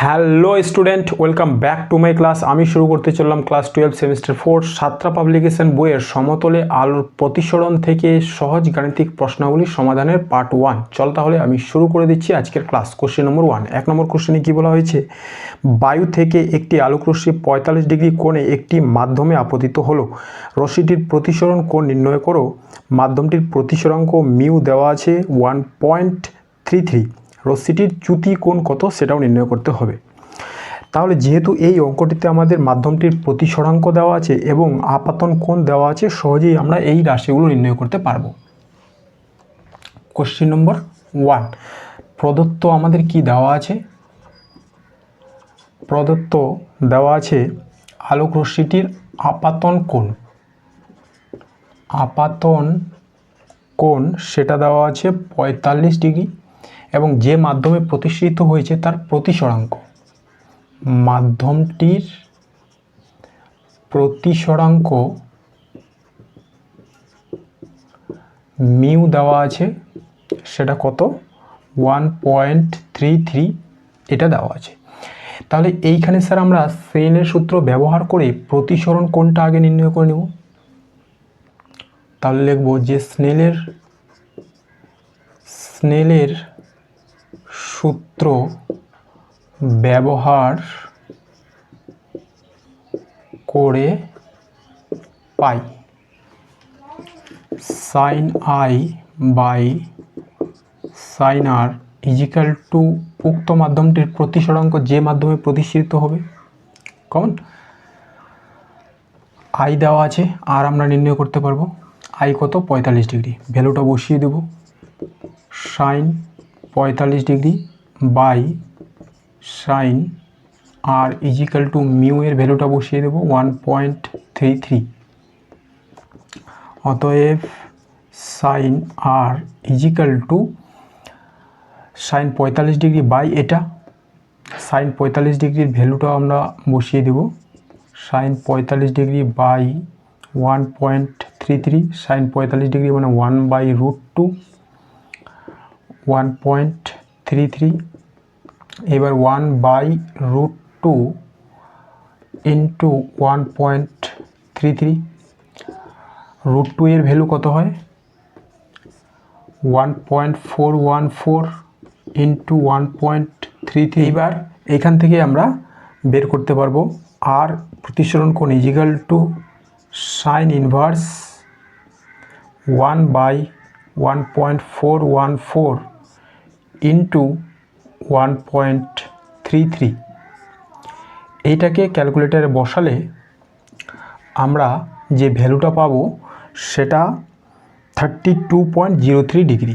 Hello student, welcome back to my class. আমি শুরু করতে চললাম ক্লাস 12 সেমিস্টার 4 সাতটা পাবলিকেশন বইয়ের সমতলে আলোর প্রতিসরণ থেকে সহজ গাণিতিক প্রশ্নাবলীর সমাধানের পার্ট 1। চল তাহলে আমি শুরু করে দিচ্ছি আজকের ক্লাস। কোশ্চেন নম্বর 1, 1 নম্বর কোশ্চেনে কী বলা হয়েছে? বায়ু থেকে একটি আলোক রশ্মি 45 ডিগ্রি কোণে একটি মাধ্যমে আপতিত হলো। রশ্মিটির প্রতিসরণ কোণ নির্ণয় করো। মাধ্যমটির প্রতিসরাঙ্ক মিউ দেওয়া আছে 1.33। রশ্মিটির চ্যুতি কোণ কত সেটাও নির্ণয় করতে হবে। তাহলে যেহেতু এই অঙ্কটিতে আমাদের মাধ্যমটির প্রতিসরাঙ্ক দেওয়া আছে এবং আপাতন কোণ দেওয়া আছে, সহজেই আমরা এই রাশিগুলো নির্ণয় করতে পারবো। কোশ্চেন নম্বর 1, প্রদত্ত আমাদের কি দেওয়া আছে? প্রদত্ত দেওয়া আছে আলোক রশ্মিটির আপাতন কোণ। আপাতন কোণ সেটা দেওয়া আছে 45 ডিগ্রি এবং যে মাধ্যমে প্রতিসৃত হয়েছে তার প্রতিসরাঙ্ক, মাধ্যমটির প্রতিসরাঙ্ক মিউ দেওয়া আছে, সেটা কত? 1.33 এটা দেওয়া আছে। তাহলে এইখানে স্যার আমরা স্নেলের সূত্র ব্যবহার করে প্রতিসরণ কোণটা আগে নির্ণয় করে নেব। তাহলে লিখব যে স্নেলের সূত্র ব্যবহার করে পাই sine I by sine R equal to উক্ত মাধ্যমটির প্রতিসরাঙ্ক যে মাধ্যমে প্রতিসৃত হবে, কমন আই দেওয়া আছে, আর আমরা নির্ণয় করতে পারবো আই কত? 45 ডিগ্রি। ভ্যালুটা বসিয়ে দেব, sine 45 degree by sine R equal to mu এর ভ্যালুটা বসিয়ে দেব 1.33। অতএব sine R equal to sine 45 degree by এটা সাইন 45 ডিগ্রির ভ্যালুটা আমরা বসিয়ে দেব, sine 45 degree by 1.33। Sine 45 degree মানে 1/√2, 1.33। এবার 1/√2 ইন্টু 1.33, √2 এর ভ্যালু কত হয়? 1.414 ইন্টু 1.33। এবার এখান থেকে আমরা বের করতে পারবো আর প্রতিসরণ কোণ is equal to sine inverse 1/1.414 into 1.33। এইটাকে ক্যালকুলেটারে বসালে আমরা যে ভ্যালুটা পাবো সেটা 32.03 ডিগ্রি।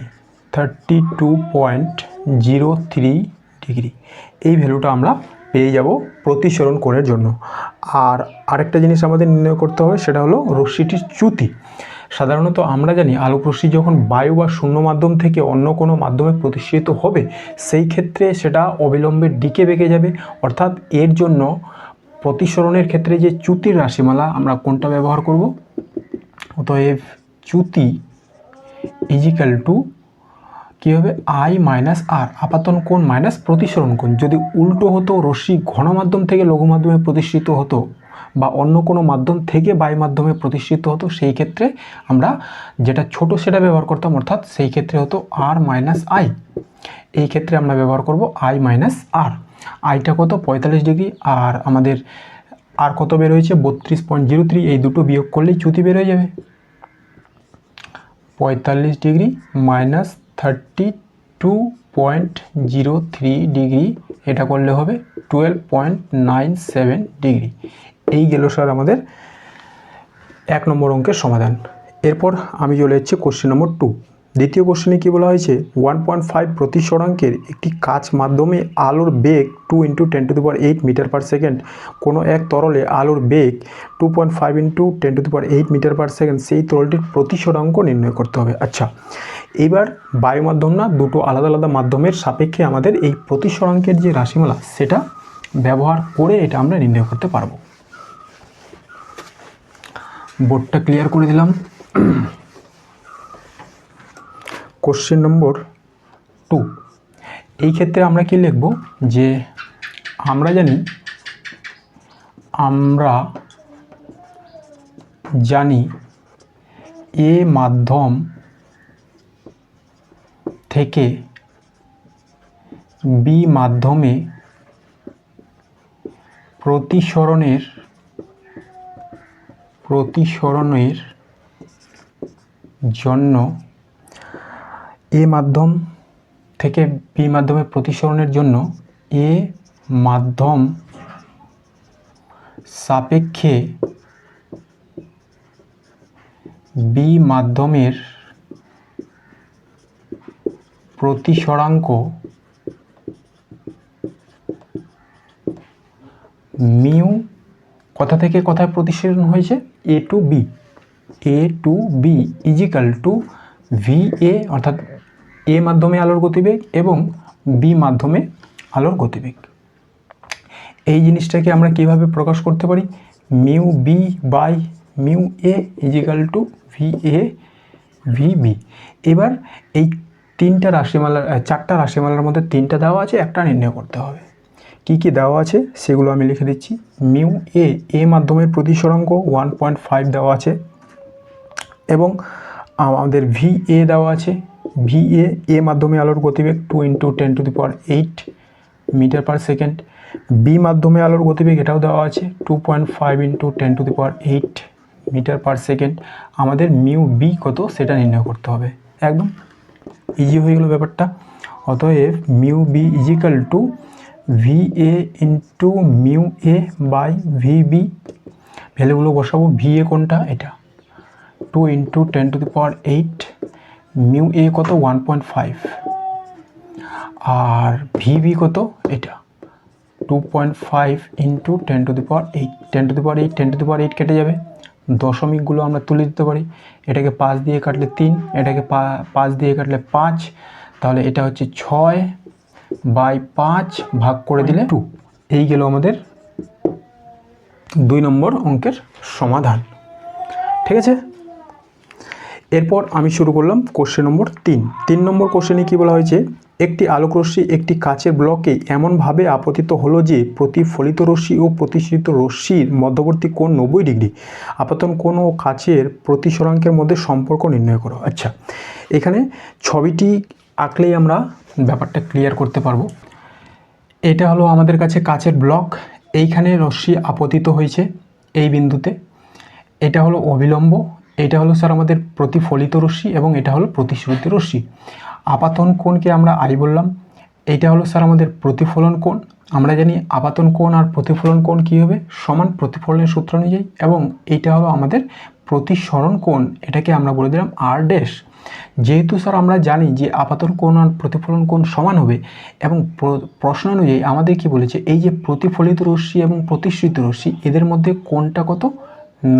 32.03 ডিগ্রি এই ভ্যালুটা আমরা পেয়ে যাব প্রতিসরণ কোণের জন্য। আর আরেকটা জিনিস আমাদের নির্ণয় করতে হবে, সেটা হলো রশ্মিটির চ্যুতি। সাধারণত আমরা জানি আলোক রশ্মি যখন বায়ু বা শূন্য মাধ্যম থেকে অন্য কোনো মাধ্যমে প্রতিসৃত হবে, সেই ক্ষেত্রে সেটা অবিলম্বের দিকে বেঁকে যাবে। অর্থাৎ এর জন্য প্রতিসরণের ক্ষেত্রে যে চ্যুতির রাশিমালা আমরা কোনটা ব্যবহার করব? অতএব চ্যুতি ইজিক্যাল টু কী হবে? আই মাইনাস আর, আপাতন কোণ মাইনাস প্রতিসরণ কোণ। যদি উল্টো হতো, রশ্মি ঘন মাধ্যম থেকে লঘু মাধ্যমে প্রতিসৃত হতো বা অন্য কোনো মাধ্যম থেকে বায়ু মাধ্যমে প্রতিসৃত হতো, সেই ক্ষেত্রে আমরা যেটা ছোট সেটা ব্যবহার করতাম, অর্থাৎ সেই ক্ষেত্রে হতো আর মাইনাস আই। এই ক্ষেত্রে আমরা ব্যবহার করব আই মাইনাস আর। আইটা কত? 45 ডিগ্রি, আর আমাদের আর কত বের হয়েছে? 32.03। এই দুটো বিয়োগ করলেই চ্যুতি বের হয়ে যাবে। 45 ডিগ্রি মাইনাস 32.03 ডিগ্রি, এটা করলে হবে 12.97 ডিগ্রি। এই গেল স্যার আমাদের 1 নম্বর অঙ্কের সমাধান। এরপর আমি চলে যাচ্ছি কোশ্চেন নম্বর 2। দ্বিতীয় কোশ্চেনে কী বলা হয়েছে? 1.5 প্রতিসরাঙ্কের একটি কাচ মাধ্যমে আলোর বেগ 2 × 10⁸ মিটার পার সেকেন্ড, কোনো এক তরলে আলোর বেগ 2.5 × 10⁸ মিটার পার সেকেন্ড, সেই তরলটির প্রতিসরাঙ্ক নির্ণয় করতে হবে। আচ্ছা, এবার বায়ু মাধ্যম না, দুটো আলাদা আলাদা মাধ্যমের সাপেক্ষে আমাদের এই প্রতিসরাঙ্কের যে রাশিমালা সেটা ব্যবহার করে এটা আমরা নির্ণয় করতে পারবো। বোর্ডটা ক্লিয়ার করে দিলাম। কোশ্চেন নম্বর 2, এই ক্ষেত্রে আমরা কি লিখব? যে আমরা জানি এ মাধ্যম থেকে বি মাধ্যমে প্রতিসরণের জন্য এ মাধ্যম থেকে বি মাধ্যমে প্রতিসরণের জন্য এ মাধ্যম সাপেক্ষে বি মাধ্যমের প্রতিসরাঙ্ক মিউ কোথা থেকে কোথায় প্রতিসরণ হয়েছে A to B equal to V A, অর্থাৎ এ মাধ্যমে আলোর গতিবেগ এবং বি মাধ্যমে আলোর গতিবেগ। এই জিনিসটাকে আমরা কিভাবে প্রকাশ করতে পারি, mu B by mu A is equal to V A V B. এবার এই চারটা রাশিমালার মধ্যে তিনটা দেওয়া আছে, একটা নির্ণয় করতে হবে। কি কি দেওয়া আছে সেগুলো আমি লিখে দিচ্ছি। মিউ এ মাধ্যমের প্রতিসরাঙ্ক 1.5 দেওয়া আছে এবং আমাদের ভি এ দেওয়া আছে। ভি এ মাধ্যমে আলোর গতিবেগ 2 × 10⁸ মিটার পার সেকেন্ড। বি মাধ্যমে আলোর গতিবেগ এটাও দেওয়া আছে 2.5 × 10⁸ মিটার পার সেকেন্ড। আমাদের মিউ বি কত সেটা নির্ণয় করতে হবে। একদম ইজি হয়ে গেল ব্যাপারটা। অতএব mu B equal to V A into mu A by V B. ভ্যালুগুলো বসাবো। ভি এ কোনটা, এটা 2 × 10⁸, মিউ এ কত 1.5, আর ভি বি কত, এটা 2.5 × 10⁸। 10⁸ কেটে যাবে, দশমিকগুলো আমরা তুলে দিতে পারি। এটাকে 5 দিয়ে কাটলে 3, এটাকে 5 দিয়ে কাটলে 5, তাহলে এটা হচ্ছে 6/5 ভাগ করে দিলে 2। এই গেল আমাদের 2 নম্বর অঙ্কের সমাধান। ঠিক আছে, এরপর আমি শুরু করলাম কোশ্চেন নম্বর 3 নম্বর কোশ্চেনে কি বলা হয়েছে, একটি আলোকরশ্মি একটি কাচের ব্লকে এমনভাবে আপতিত হলো যে প্রতিফলিত রশ্মি ও প্রতিসৃত রশ্মির মধ্যবর্তী কোণ 90 ডিগ্রি। আপতন কোণ ও কাচের প্রতিসরাঙ্কের মধ্যে সম্পর্ক নির্ণয় করো। আচ্ছা, এখানে ছবিটি আঁকলেই আমরা ব্যাপারটা ক্লিয়ার করতে পারবো। এটা হলো আমাদের কাছে কাচের ব্লক, এইখানে রশ্মি আপতিত হয়েছে এই বিন্দুতে। এটা হলো অবিলম্ব, এটা হলো স্যার আমাদের প্রতিফলিত রশ্মি এবং এটা হলো প্রতিসৃত রশ্মি। আপাতন কোণকে আমরা আই বললাম। এইটা হলো স্যার আমাদের প্রতিফলন কোণ। আমরা জানি আপাতন কোণ আর প্রতিফলন কোণ কী হবে, সমান প্রতিফলনের সূত্র অনুযায়ী। এবং এইটা হলো আমাদের প্রতিসরণ কোণ, এটাকে আমরা বলে দিলাম আর ড্যাশ। যেহেতু স্যার আমরা জানি যে আপাতন কোণ আর প্রতিফলন কোণ সমান হবে এবং প্রশ্ন অনুযায়ী আমাদের কি বলেছে, এই যে প্রতিফলিত রশ্মি এবং প্রতিসৃত রশ্মি এদের মধ্যে কোণটা কত,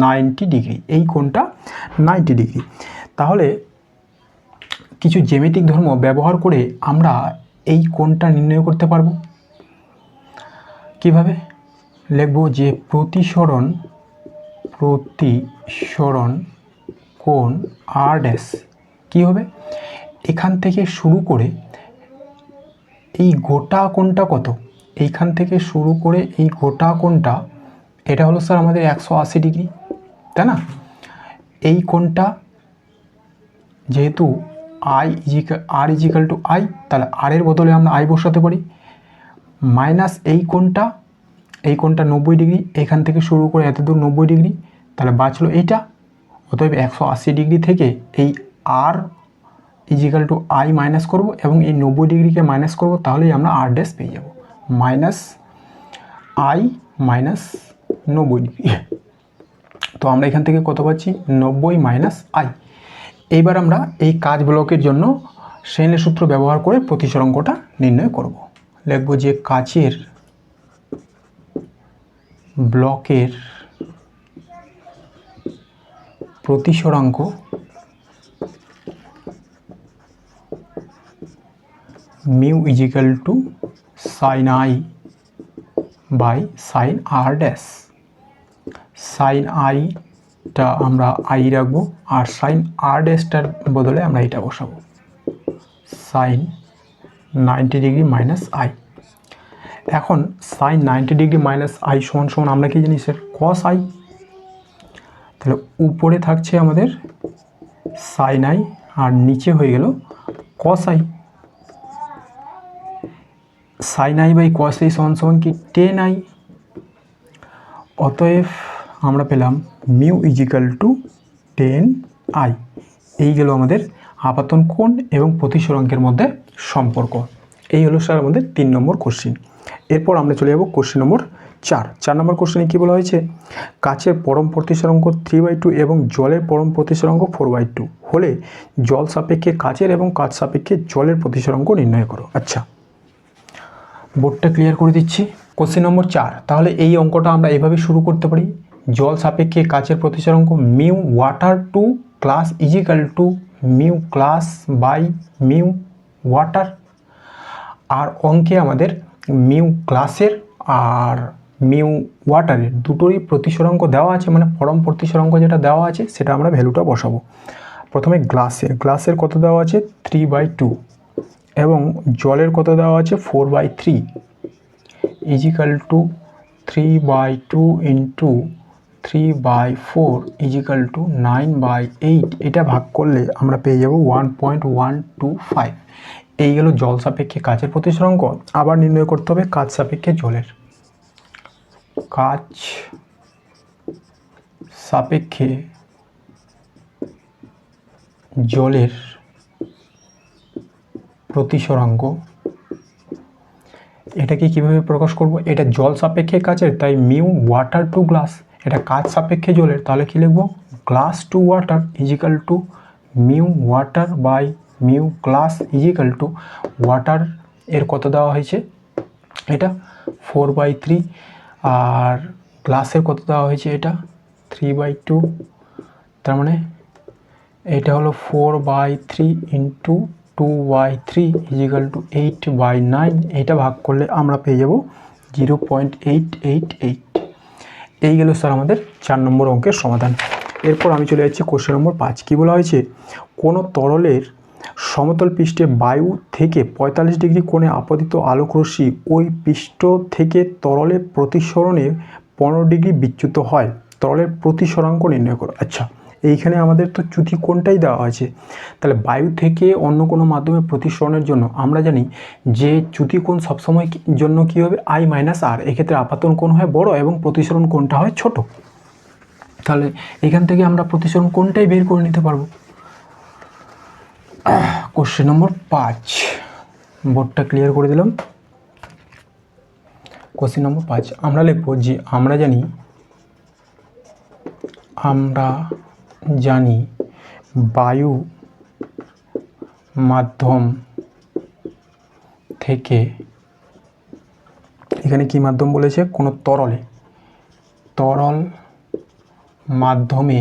90 ডিগ্রি। এই কোণটা 90 ডিগ্রি। তাহলে কিছু জ্যামিতিক ধর্ম ব্যবহার করে আমরা এই কোণটা নির্ণয় করতে পারবো। কিভাবে লিখব, যে প্রতিসরণ কোণ আর ড্যাশ কী হবে, এখান থেকে শুরু করে এই গোটা কোণটা কত, এইখান থেকে শুরু করে এই গোটা কোণটা, এটা হলো স্যার আমাদের 180 ডিগ্রি, তাই না। এই কোণটা যেহেতু আর ইজিক্যাল টু আই, তাহলে আর এর বদলে আমরা আই বসাতে পারি, মাইনাস এই কোণটা 90 ডিগ্রি, এখান থেকে শুরু করে এত দূর 90 ডিগ্রি, তাহলে বাঁচলো এইটা। অতএব 180 ডিগ্রি থেকে এই আর ইজিক্যাল টু আই মাইনাস করবো এবং এই 90 ডিগ্রিকে মাইনাস করবো, তাহলেই আমরা আর ড্যাশ পেয়ে যাব, মাইনাস আই মাইনাস 90 ডিগ্রি। তো আমরা এখান থেকে কত পাচ্ছি, 90 মাইনাস আই। এইবার আমরা এই কাচ ব্লকের জন্য শ্রেণীর সূত্র ব্যবহার করে প্রতিসরাঙ্কটা নির্ণয় করব। লিখব যে কাচের ব্লকের প্রতিসরাঙ্ক mu is equal to sine I by sine R dash. Sine আইটা আমরা আই রাখবো আর সাইন আর ড্যাশটার বদলে আমরা এটা বসাবো, সাইন 90 ডিগ্রি মাইনাস আই। এখন সাইন 90 ডিগ্রি মাইনাস আই সমান সমান আমরা কি জানি স্যার কস আই। তাহলে উপরে থাকছে আমাদের সাইন আই আর নিচে হয়ে গেল cos I. Sine I by cos I সমান সমান কি টেন আই। অতএব আমরা পেলাম মিউ ইজিক্যাল টু 10 আই। এই গেল আমাদের আপাতন কোণ এবং প্রতিসরাঙ্কের মধ্যে সম্পর্ক। এই হলো স্যার আমাদের 3 নম্বর কোশ্চিন। এরপর আমরা চলে যাব কোশ্চিন নম্বর 4 নম্বর কোশ্চিনে কী বলা হয়েছে, কাচের পরম প্রতিসরাঙ্ক 3/2 এবং জলের পরম প্রতিসরাঙ্ক 4/2 হলে জল সাপেক্ষে কাচের এবং কাচ সাপেক্ষে জলের প্রতিসরাঙ্ক নির্ণয় করো। আচ্ছা, বোর্ডটা ক্লিয়ার করে দিচ্ছি। কোশ্চেন নম্বর 4, তাহলে এই অঙ্কটা আমরা এভাবে শুরু করতে পারি, জল সাপেক্ষে কাচের প্রতিসরাঙ্ক mu water to glass is equal to mu glass by mu water. আর অঙ্কে আমাদের মিউ গ্লাসের আর মিউ ওয়াটারের দুটোরই প্রতিসরাঙ্ক দেওয়া আছে, মানে পরম প্রতিসরাঙ্ক যেটা দেওয়া আছে সেটা আমরা ভ্যালুটা বসাবো। প্রথমে গ্লাসের কত দেওয়া আছে 3/2 এবং জলের কত দেওয়া আছে 4/3 is equal to 3/2 into 3/4 is equal to 9/8। এটা ভাগ করলে আমরা পেয়ে যাব 1.125। এই গেল জল সাপেক্ষে কাচের প্রতিসরাঙ্ক। আবার নির্ণয় করতে হবে কাচ সাপেক্ষে জলের। কাচ সাপেক্ষে জলের প্রতিসরাঙ্ক, এটাকে কিভাবে প্রকাশ করব, এটা জল সাপেক্ষে কাচের তাই মিউ ওয়াটার টু গ্লাস, এটা কাচ সাপেক্ষে জলের তাহলে কি লিখব glass to water is equal to mu water by mu glass is equal to water এর কত দেওয়া হয়েছে এটা 4/3 আর গ্লাসের কত দেওয়া হয়েছে এটা 3/2, তার মানে এটা হলো 4/3 ইন্টু 2/3 ইজিক্যাল টু 8/9। এটা ভাগ করলে আমরা পেয়ে যাব 0.888। এই গেল স্যার আমাদের 4 নম্বর অঙ্কের সমাধান। এরপর আমি চলে যাচ্ছি কোশ্চেন নম্বর 5। কী বলা হয়েছে, কোনো তরলের সমতল পৃষ্ঠে বায়ু থেকে 45 ডিগ্রি কোণে আপতিত আলোকরশ্মি ওই পৃষ্ঠ থেকে তরলের প্রতিসরণে 15 ডিগ্রি বিচ্যুত হয়, তরলের প্রতিসরাঙ্ক নির্ণয় করো। আচ্ছা, এইখানে আমাদের তো চ্যুতি কোণটাই দেওয়া আছে, তাহলে বায়ু থেকে অন্য কোনো মাধ্যমে প্রতিসরণের জন্য আমরা জানি যে চ্যুতি কোণ সবসময় জন্য কী হবে আই মাইনাস আর। এক্ষেত্রে আপাতন কোণ হয় বড় এবং প্রতিসরণ কোণটা হয় ছোট। তাহলে এখান থেকে আমরা প্রতিসরণ কোণটাই বের করে নিতে পারবো। কোশ্চেন নম্বর 5, বোর্ডটা ক্লিয়ার করে দিলাম। কোশ্চেন নম্বর 5 আমরা লিখব যে আমরা জানি বায়ু মাধ্যম থেকে, এখানে কি মাধ্যম বলেছে, কোনো তরল মাধ্যমে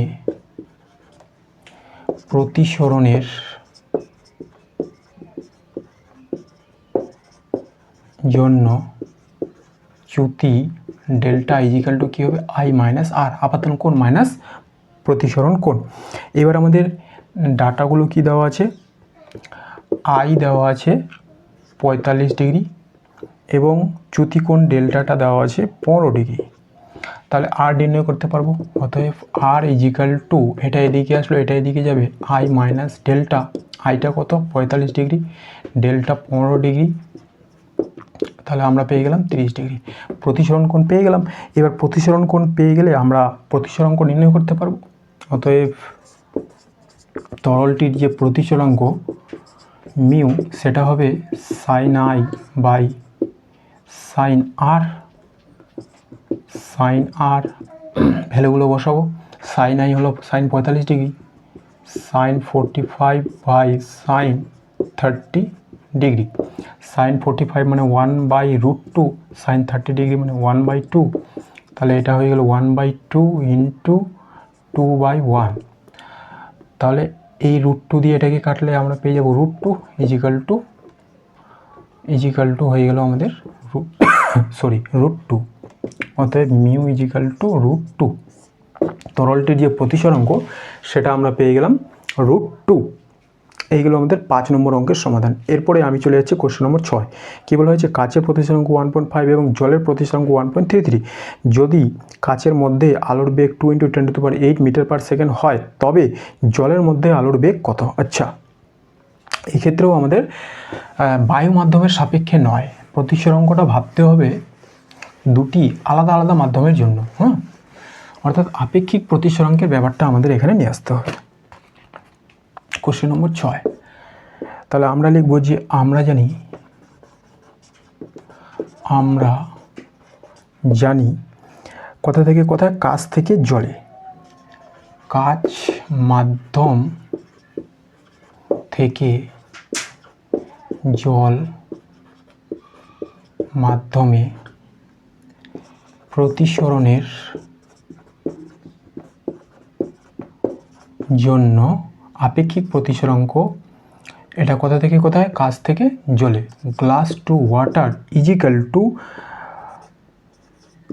প্রতিসরণের জন্য চ্যুতি ডেল্টা ইজিক্যাল টু কী হবে আই মাইনাস আর, আপাতন কোণ মাইনাস প্রতিসরণ কোণ। এবার আমাদের ডাটাগুলো কি দেওয়া আছে, আই দেওয়া আছে 45 ডিগ্রি এবং চ্যুতি কোণ ডেল্টাটা দেওয়া আছে 15 ডিগ্রি। তাহলে আর নির্ণয় করতে পারবো। অতএব আর ইজিক্যাল টু, এটা এদিকে আসলো এটা এদিকে যাবে, আই মাইনাস ডেল্টা, আইটা কত 45 ডিগ্রি, ডেল্টা 15 ডিগ্রি, তাহলে আমরা পেয়ে গেলাম 30 ডিগ্রি। প্রতিসরণ কোণ পেয়ে গেলাম। এবার প্রতিসরণ কোণ পেয়ে গেলে আমরা প্রতিসরাঙ্ক নির্ণয় করতে পারবো। অতএব তরলটির যে প্রতিসরাঙ্ক মিউ সেটা হবে sine I by sine R. ভ্যালুগুলো বসাবো। সাইন আই হলো sine 45 degree, sine 45 by sine 30 degree. Sine 45 মানে 1/√2, সাইন 30 ডিগ্রি মানে 1/2, তাহলে এটা হয়ে গেল 1/2 ইন্টু 2/1। তাহলে এই √2 দিয়ে এটাকে কাটলে আমরা পেয়ে যাব √2 ইজিক্যাল টু হয়ে গেল আমাদের √2। অতএব মিউ ইজিক্যাল টু √2। তরলটির যে প্রতিসরাঙ্ক সেটা আমরা পেয়ে গেলাম √2। এইগুলো আমাদের 5 নম্বর অঙ্কের সমাধান। এরপরে আমি চলে যাচ্ছি কোশ্চেন নম্বর 6। কী বলা হয়েছে, কাচের প্রতিসরাঙ্ক 1.5 এবং জলের প্রতিসরাঙ্ক 1.33। যদি কাচের মধ্যে আলোর বেগ 2 × 10⁸ মিটার পার সেকেন্ড হয়, তবে জলের মধ্যে আলোর বেগ কত? আচ্ছা, এক্ষেত্রেও আমাদের বায়ু মাধ্যমের সাপেক্ষে নয়, প্রতিসরাঙ্কটা ভাবতে হবে দুটি আলাদা আলাদা মাধ্যমের জন্য। অর্থাৎ আপেক্ষিক প্রতিসরাঙ্কের ব্যাপারটা আমাদের এখানে নিয়ে আসতে হবে। কোশ্চেন নম্বর 6, তাহলে আমরা লিখব যে আমরা জানি কোথা থেকে কোথায়, কাচ থেকে জলে, কাচ মাধ্যম থেকে জল মাধ্যমে প্রতিসরণের জন্য আপেক্ষিক প্রতিসরাঙ্ক, এটা কোথা থেকে কোথায়, কাচ থেকে জলে, glass to water is equal to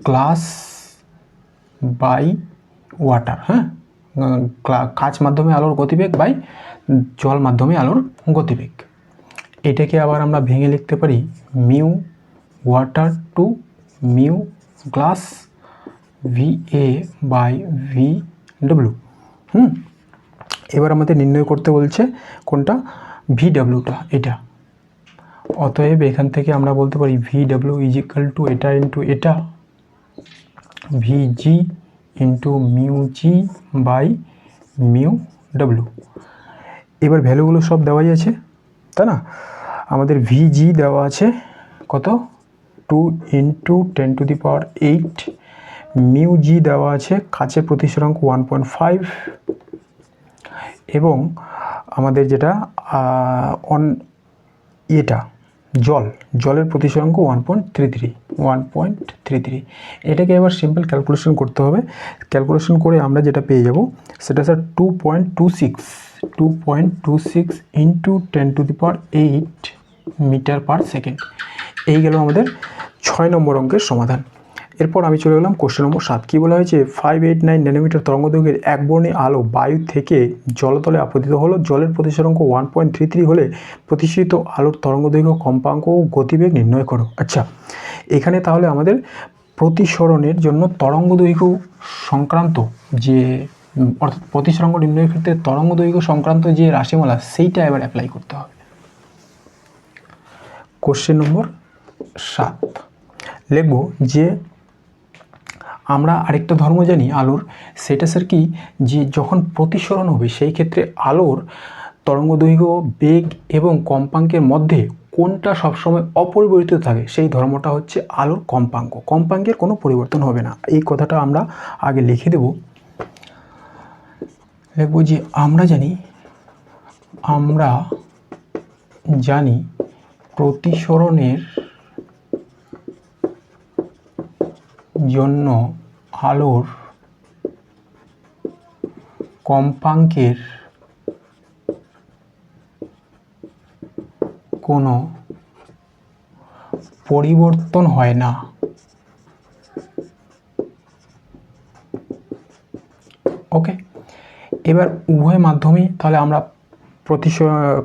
glass by water. কাচ মাধ্যমে আলোর গতিবেগ বাই জল মাধ্যমে আলোর গতিবেগ। এটাকে আবার আমরা ভেঙে লিখতে পারি mu water to mu glass VA by VW। এবার আমাদের নির্ণয় করতে বলছে কোনটা, VWটা, এটা। অতএব এখান থেকে আমরা বলতে পারি VW ইজিক্যাল টু এটা ইন্টু এটা, VG into mu G by mu W. এবার ভ্যালুগুলো সব দেওয়াই আছে, তাই না? আমাদের VG দেওয়া আছে কত, 2 × 10⁸, মিউ জি দেওয়া আছে কাচের প্রতিসরাঙ্ক 1.5, এবং আমাদের যেটা এটা জলের প্রতিসরাঙ্ক 1.33। এটাকে এবার সিম্পল ক্যালকুলেশন করতে হবে। ক্যালকুলেশন করে আমরা যেটা পেয়ে যাব সেটা sir 2.26 into 10⁸ metre per second. এই গেল আমাদের 6 নম্বর অঙ্কের সমাধান। এরপর আমি চলে গেলাম কোশ্চেন নম্বর 7। কী বলা হয়েছে, 589 ন্যানোমিটার তরঙ্গদৈর্ঘ্যের একবর্ণী আলো বায়ু থেকে জলতলে আপতিত হলো, জলের প্রতিসরাঙ্ক 1.33 হলে প্রতিসরিত আলোর তরঙ্গদৈর্ঘ্য, কম্পাঙ্ক ও গতিবেগ নির্ণয় করো। আচ্ছা, এখানে তাহলে আমাদের প্রতিসরণের জন্য তরঙ্গদৈর্ঘ্য সংক্রান্ত যে, অর্থাৎ প্রতিসরাঙ্ক নির্ণয়ের ক্ষেত্রে তরঙ্গদৈর্ঘ্য সংক্রান্ত যে রাশিমালা, সেইটা এবার অ্যাপ্লাই করতে হবে। কোশ্চেন নম্বর 7 লিখব যে আমরা আরেকটা ধর্ম জানি আলোর, সেটা স্যার কি, যে যখন প্রতিসরণ হবে সেই ক্ষেত্রে আলোর তরঙ্গদৈর্ঘ্য, বেগ এবং কম্পাঙ্কের মধ্যে কোনটা সবসময় অপরিবর্তিত থাকে, সেই ধর্মটা হচ্ছে আলোর কম্পাঙ্ক। কম্পাঙ্কের কোনো পরিবর্তন হবে না। এই কথাটা আমরা আগে লিখে দেব। লিখব যে আমরা জানি প্রতিসরণের জন্য আলোর কম্পাঙ্কের কোনো পরিবর্তন হয় না। ওকে, এবার উভয় মাধ্যমে তাহলে আমরা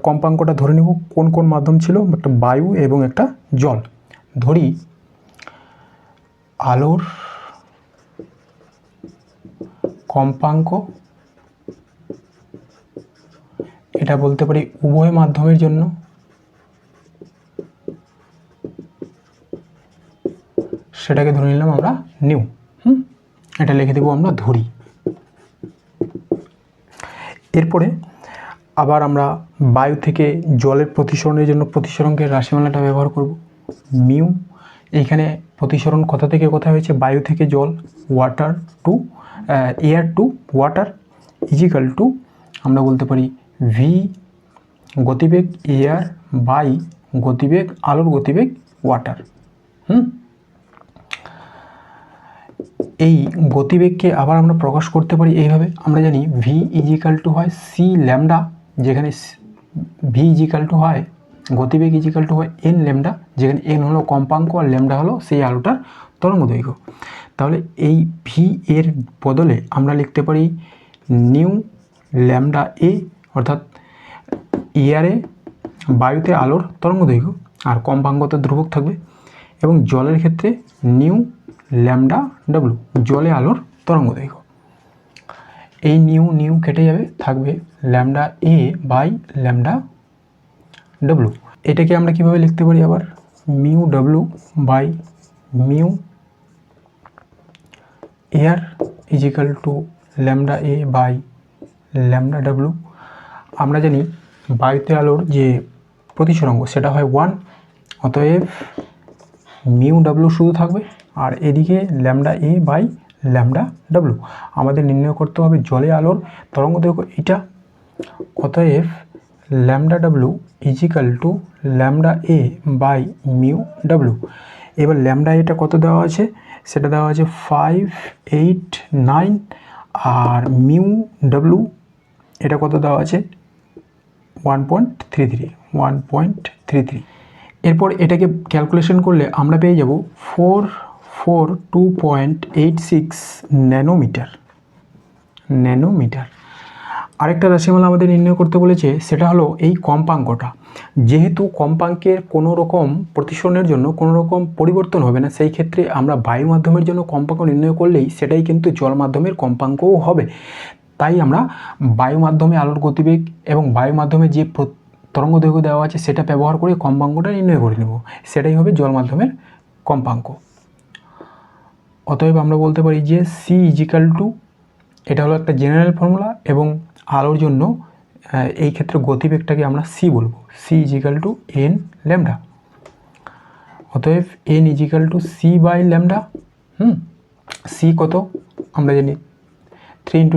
কম্পাঙ্কটা ধরে নেব। কোন কোন মাধ্যম ছিল, একটা বায়ু এবং একটা জল। ধরি আলোর কম্পাঙ্ক, এটা বলতে পারি উভয় মাধ্যমের জন্য, সেটাকে ধরে নিলাম আমরা নিউ। এটা লিখে দেবো আমরা ধরি। এরপরে আবার আমরা বায়ু থেকে জলের প্রতিসরণের জন্য প্রতিসরাঙ্কের রাশিমালাটা ব্যবহার করব, মিউ। এইখানে প্রতিসরণ কোথা থেকে কোথায় হয়েছে, বায়ু থেকে জল, water to air to water is equal to, আমরা বলতে পারি ভি গতিবেগ এয়ার বাই গতিবেগ আলোর গতিবেগ ওয়াটার। এই গতিবেগকে আবার আমরা প্রকাশ করতে পারি এইভাবে। আমরা জানি ভি ইজিক্যাল টু হয় সি ল্যামডা, যেখানে ভি ইজিক্যাল টু হয় গতিবেগ ইজিক্যাল টু হয় এন ল্যামডা, যেখানে এন হলো কম্পাঙ্ক আর ল্যামডা হলো সেই আলোটার তরঙ্গদৈর্ঘ্য। তাহলে এই ভি এর বদলে আমরা লিখতে পারি নিউ ল্যামডা এ, অর্থাৎ এয়ারে বায়ুতে আলোর তরঙ্গ দৈর্ঘ্য, আর কম্পাঙ্ক তো ধ্রুবক থাকবে, এবং জলের ক্ষেত্রে নিউ ল্যামডা ডাব্লু, জলে আলোর তরঙ্গ দৈর্ঘ্য। এই নিউ নিউ কেটে যাবে, থাকবে lambda A by lambda W. এটাকে আমরা কীভাবে লিখতে পারি আবার, mu W by mu air is equal to lambda A by lambda W. আমরা জানি বায়ুতে আলোর যে প্রতিসরাঙ্ক সেটা হয় 1, অতএব মিউ ডাব্লু শুধু থাকবে, আর এদিকে lambda A by lambda W. আমাদের নির্ণয় করতে হবে জলে আলোর তরঙ্গ দৈর্ঘ্য এটা, অতএব lambda W is equal to lambda A by mu W. এবার ল্যামডা এটা কত দেওয়া আছে, সেটা দেওয়া আছে 589, আর মিউ ডাব্লু এটা কত দেওয়া আছে 1.33। এরপর এটাকে ক্যালকুলেশন করলে আমরা পেয়ে যাব 442.86 ন্যানোমিটার। আরেকটা রাশিমালা আমাদের নির্ণয় করতে বলেছে, সেটা হলো এই কম্পাঙ্কটা। যেহেতু কম্পাঙ্কের কোনো রকম প্রতিসরণের জন্য কোনো রকম পরিবর্তন হবে না, সেই ক্ষেত্রে আমরা বায়ু মাধ্যমের জন্য কম্পাঙ্ক নির্ণয় করলেই সেটাই কিন্তু জল মাধ্যমের কম্পাঙ্কও হবে। তাই আমরা বায়ু মাধ্যমে আলোর গতিবেগ এবং বায়ু মাধ্যমে যে তরঙ্গ দৈর্ঘ্য দেওয়া আছে সেটা ব্যবহার করে কম্পাঙ্কটা নির্ণয় করে নেব, সেটাই হবে জল মাধ্যমের কম্পাঙ্ক। অতএব আমরা বলতে পারি যে সি ইজিক্যাল টু, এটা হলো একটা জেনারেল ফর্মুলা, এবং আলোর জন্য এই ক্ষেত্রে গতিবেগটাকে আমরা সি বলবো, C equal to N lambda. অতএব N equal to C by lambda. C কত আমরা জানি 3 ×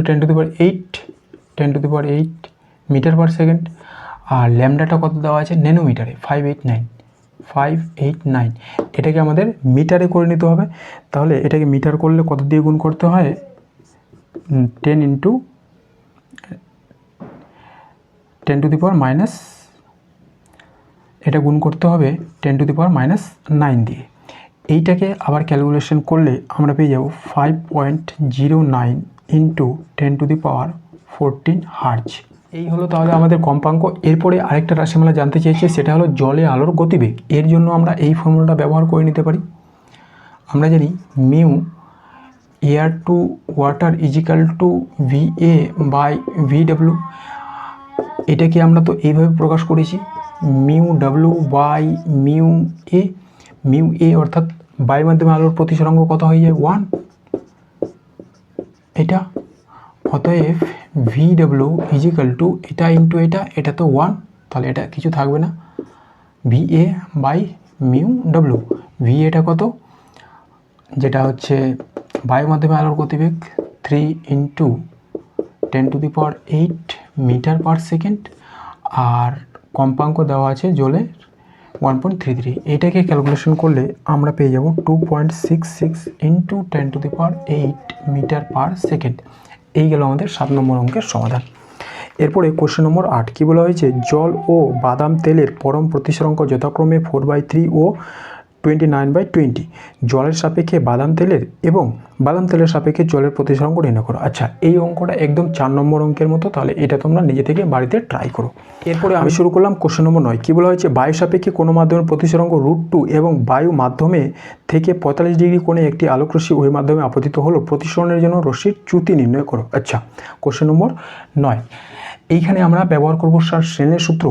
10⁸ মিটার পার সেকেন্ড, আর ল্যামডাটা কত দেওয়া আছে ন্যানোমিটারে 589। এটাকে আমাদের মিটারে করে নিতে হবে। তাহলে এটাকে মিটার করলে কত দিয়ে গুণ করতে হয়, 10 × 10⁻⁻, এটা গুণ করতে হবে 10⁻⁹ দিয়ে। এইটাকে আবার ক্যালকুলেশন করলে আমরা পেয়ে যাব 5.09 × 10⁻14 হার্জ। এই হলো তাহলে আমাদের কম্পাঙ্ক। এরপরে আরেকটা রাশিমালা জানতে চেয়েছে, সেটা হলো জলে আলোর গতিবেগ। এর জন্য আমরা এই ফর্মুলাটা ব্যবহার করে নিতে পারি। আমরা জানি mu air to water is equal to VA by VW। এটাকে আমরা তো এইভাবে প্রকাশ করেছি, mu W by mu A. Mu A অর্থাৎ বায়ু মাধ্যমে আলোর প্রতিসরাঙ্ক কত হয়ে যায় 1 এটা। অতএব VW ইজিক্যাল টু এটা ইন্টু এটা তো 1, তাহলে এটা কিছু থাকবে না, VA বাই মিউ ডাব্লু। এটা কত, যেটা হচ্ছে বায়ু মাধ্যমে আলোর গতিবেগ 3 × 10⁸ মিটার পার সেকেন্ড, আর কম্পাঙ্ক দেওয়া আছে জলে 1.33। এটাকে ক্যালকুলেশন করলে আমরা পেয়ে যাব 2.66 × 10⁸ মিটার পার সেকেন্ড। এই গেল আমাদের 7 নম্বর অঙ্কের সমাধান। এরপরে কোশ্চেন নম্বর 8 কী বলা হয়েছে, জল ও বাদাম তেলের পরম প্রতিসরাঙ্ক যথাক্রমে 4/3 ও 29/20। জলের সাপেক্ষে বাদাম তেলের এবং বাদাম তেলের সাপেক্ষে জলের প্রতিসরাঙ্ক নির্ণয় করো। আচ্ছা, এই অঙ্কটা একদম 4 নম্বর অঙ্কের মতো, তাহলে এটা তোমরা নিজে থেকে বাড়িতে ট্রাই করো। এরপরে আমি শুরু করলাম কোশ্চেন নম্বর 9। কী বলা হয়েছে, বায়ু সাপেক্ষে কোনো মাধ্যমের প্রতিসরাঙ্ক √2 এবং বায়ু মাধ্যমে থেকে 45 ডিগ্রি কোণে একটি আলোকরশ্মি ওই মাধ্যমে আপতিত হলো, প্রতিসরণের জন্য রশ্মির চ্যুতি নির্ণয় করো। আচ্ছা, কোশ্চেন নম্বর 9। এইখানে আমরা ব্যবহার করব স্নেলের সূত্র।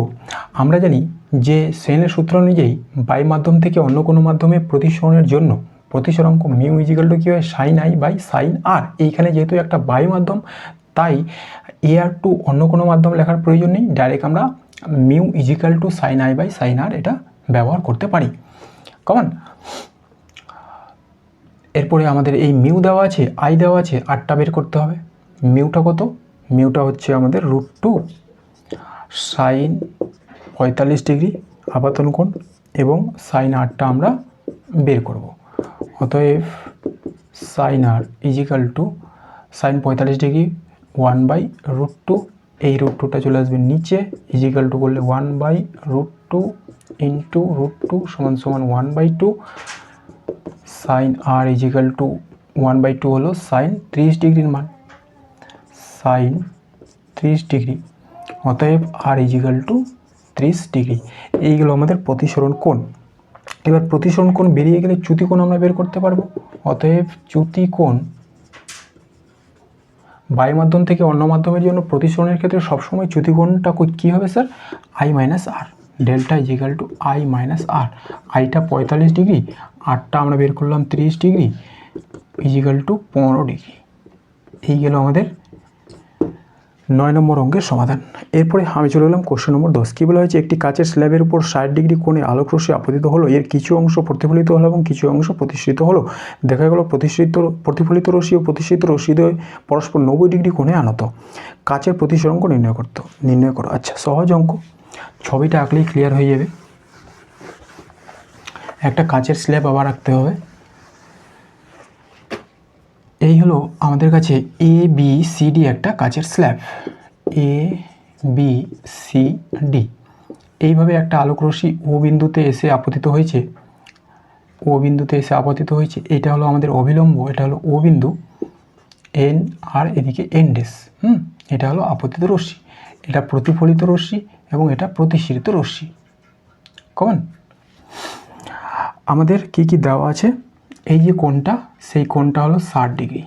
আমরা জানি যে স্নেলের সূত্র অনুযায়ী বায়ু মাধ্যম থেকে অন্য কোনো মাধ্যমে প্রতিসরণের জন্য প্রতিসরাঙ্ক মিউ ইজিক্যাল টু কী হয় sin I by sin R। এইখানে যেহেতু একটা বায়ু মাধ্যম, তাই এয়ার টু অন্য কোনো মাধ্যম লেখার প্রয়োজন নেই, ডাইরেক্ট আমরা mu is equal to sin I by sin R এটা ব্যবহার করতে পারি। কমন। এরপরে আমাদের এই মিউ দেওয়া আছে, আই দেওয়া আছে, আরটা বের করতে হবে। মিউটা কত, মিউটা হচ্ছে আমাদের √2 sin 45 ডিগ্রি আপাতন কোণ, এবং sin Rটা আমরা বের করব। অতএব sin R is equal to sin 45 degree 1/√2, এই √2টা চলে আসবে নিচে, ইজিক্যাল টু করলে 1/√2 ইন্টু √2 সমান 1/2। sin R ইজিক্যাল টু 1/2 হলো sin 30 ডিগ্রির মান, sin 30 ডিগ্রি। অতএব R ইজিক্যাল টু 30 ডিগ্রি। এইগুলো আমাদের প্রতিসরণ কোণ। এবার প্রতিসরণ কোণ বেরিয়ে গেলে চ্যুতি কোণ আমরা বের করতে পারবো। অতএব চ্যুতি কোণ বায়ু মাধ্যম থেকে অন্য মাধ্যমের জন্য প্রতিসরণের ক্ষেত্রে সবসময় চ্যুতি কোণটা কী হবে sir? I minus R. Delta is equal to I minus R. আইটা 45 ডিগ্রি, আরটা আমরা বের করলাম 30 degree, is equal to 15 degree. এই গেল আমাদের 9 নম্বর অঙ্কের সমাধান। এরপরে আমি চলে গেলাম কোশ্চেন নম্বর 10। কী বলা হয়েছে? একটি কাচের স্ল্যাবের উপর 60 ডিগ্রি কোণে আলোক রশ্মি আপতিত হলো, এর কিছু অংশ প্রতিফলিত হলো এবং কিছু অংশ প্রতিসৃত হলো। দেখা গেল প্রতিফলিত রশ্মি ও প্রতিসৃত রশ্মিদ্বয় পরস্পর 90 ডিগ্রি কোণে আনত। কাচের প্রতিসরণ কোণ নির্ণয় করো। আচ্ছা, সহজ অঙ্ক, ছবিটা আঁকলেই ক্লিয়ার হয়ে যাবে। একটা কাচের স্ল্যাব আবার আঁকতে হবে। এই হলো আমাদের কাছে ABCD একটা কাচের স্ল্যাব, ABCD। এইভাবে একটা আলোক রশ্মি ও বিন্দুতে এসে আপতিত হয়েছে, এটা হলো আমাদের অভিলম্ব, এটা হলো ও বিন্দু N, আর এদিকে N ড্যাশ। এটা হলো আপতিত রশ্মি, এটা প্রতিফলিত রশ্মি এবং এটা প্রতিসৃত রশ্মি। কমন আমাদের কি কি দেওয়া আছে? এই যে কোণটা, সেই কোণটা হলো 60 ডিগ্রি।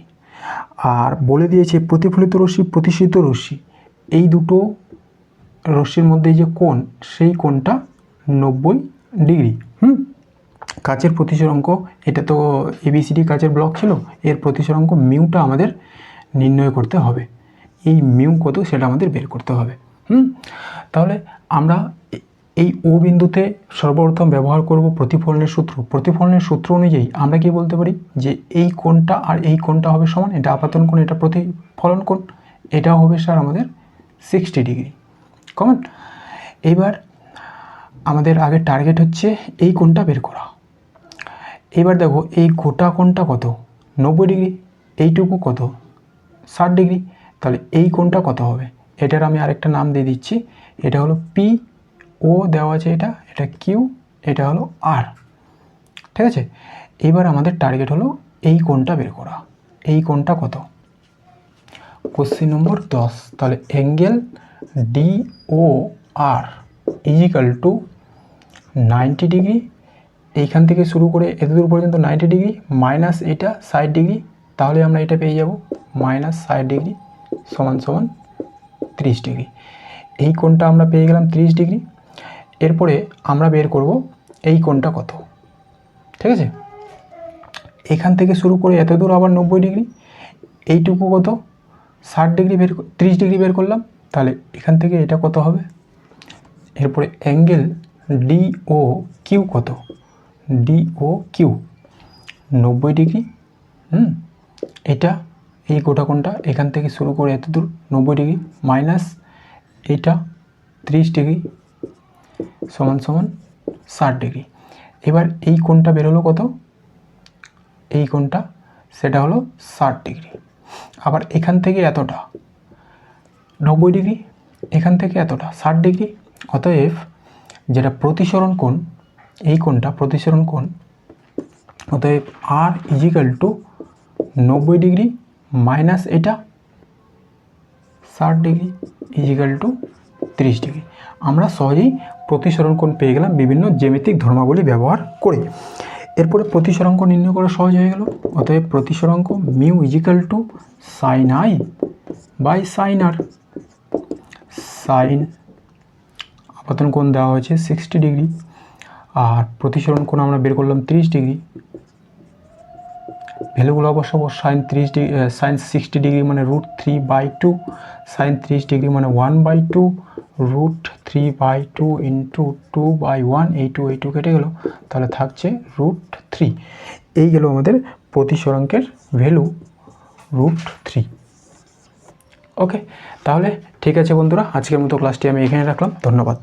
আর বলে দিয়েছে প্রতিফলিত রশ্মি প্রতিসৃত রশ্মি, এই দুটো রশ্মির মধ্যে যে কোণ, সেই কোণটা 90 ডিগ্রি। কাচের প্রতিসরাঙ্ক, এটা তো ABCD কাচের ব্লক ছিল, এর প্রতিসরাঙ্ক মিউটা আমাদের নির্ণয় করতে হবে। এই মিউ কত সেটা আমাদের বের করতে হবে। তাহলে আমরা এই ও বিন্দুতে সর্বপ্রথম ব্যবহার করব প্রতিফলনের সূত্র। প্রতিফলনের সূত্র অনুযায়ী আমরা কি বলতে পারি যে এই কোণটা আর এই কোণটা হবে সমান, এটা আপাতন কোণ, এটা প্রতিফলন কোণ, এটাও হবে স্যার আমাদের 60 ডিগ্রি। কমন এইবার আমাদের আগে টার্গেট হচ্ছে এই কোণটা বের করা। এইবার দেখো এই গোটা কোণটা কত? 90 ডিগ্রি। এইটুকু কত? 60 ডিগ্রি। তাহলে এই কোণটা কত হবে? এটার আমি আরেকটা নাম দিয়ে দিচ্ছি, এটা হলো পি, ও দেওয়া আছে, এটা কিউ, এটা হলো আর। ঠিক আছে, এইবার আমাদের টার্গেট হলো এই কোণটা বের করা। এই কোণটা কত? Question number 10। তাহলে angle DOR is equal to 90 degree. এইখান থেকে শুরু করে এতদূর পর্যন্ত 90 ডিগ্রি মাইনাস এটা 60 ডিগ্রি, তাহলে আমরা এটা পেয়ে যাব মাইনাস 60 ডিগ্রি সমান 30 ডিগ্রি। এই কোণটা আমরা পেয়ে গেলাম 30 ডিগ্রি। এরপরে আমরা বের করব এই কোণটা কত। ঠিক আছে, এখান থেকে শুরু করে এতদূর আবার 90 ডিগ্রি, এইটুকু কত? 60 ডিগ্রি 30 ডিগ্রি বের করলাম, তাহলে এখান থেকে এটা কত হবে? এরপরে অ্যাঙ্গেল DOQ কত? DOQ 90 degree. এটা এই গোটা কোণটা এখান থেকে শুরু করে এতদূর 90 ডিগ্রি মাইনাস এটা 30 ডিগ্রি সমান 60 ডিগ্রি। এবার এই কোণটা বেরোলো কত? এই কোণটা সেটা হলো 60 ডিগ্রি। আবার এখান থেকে এতটা 90 ডিগ্রি, এখান থেকে এতটা 60 ডিগ্রি। অতএব যেটা প্রতিসরণ কোণ, এই কোণটা প্রতিসরণ কোণ, অতএব R is equal to 90 degree minus এটা 60 degree is equal to 30 degree. আমরা সহজেই প্রতিসরণ কোণ পেয়ে গেলাম বিভিন্ন জ্যামিতিক ধর্মাবলী ব্যবহার করে। এরপরে প্রতিসরাঙ্ক নির্ণয় করা সহজ হয়ে গেল। অতএব প্রতিসরাঙ্ক mu is equal to sine I by sine R. Sine আপাতন কোণ দেওয়া হয়েছে 60 ডিগ্রি, আর প্রতিসরণ কোণ আমরা বের করলাম 30 ডিগ্রি। ভ্যালুগুলো অবশ্য সাইন 30 ডিগ্রি, সাইন 60 ডিগ্রি মানে √3/2, সাইন 30 ডিগ্রি মানে 1/2, √3/2 ইন্টু 2/1, এই 2 কেটে গেল, তাহলে থাকছে √3। এই গেল আমাদের প্রতিসরাঙ্কের ভ্যালু √3। ওকে, তাহলে ঠিক আছে বন্ধুরা, আজকের মতো ক্লাসটি আমি এখানে রাখলাম। ধন্যবাদ।